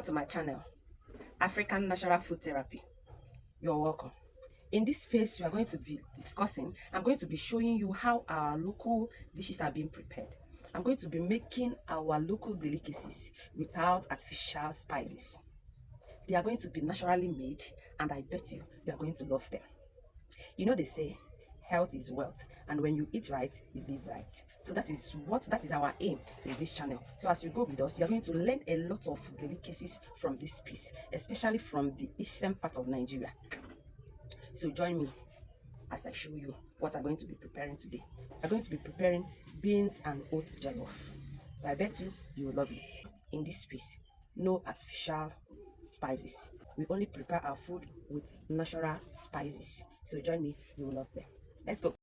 Welcome to my channel, African Natural Food Therapy. You're welcome. In this space, we are going to be discussing, I'm going to be showing you how our local dishes are being prepared. I'm going to be making our local delicacies without artificial spices. They are going to be naturally made, and I bet you are going to love them. You know, they say health is wealth, and when you eat right, you live right. So that is our aim in this channel. So as you go with us, you are going to learn a lot of delicacies from this piece, especially from the eastern part of Nigeria. So join me as I show you what I'm going to be preparing today. So I'm going to be preparing beans and oat jollof. So I bet you will love it. In this piece, no artificial spices. We only prepare our food with natural spices. So join me, you will love them. Let's go.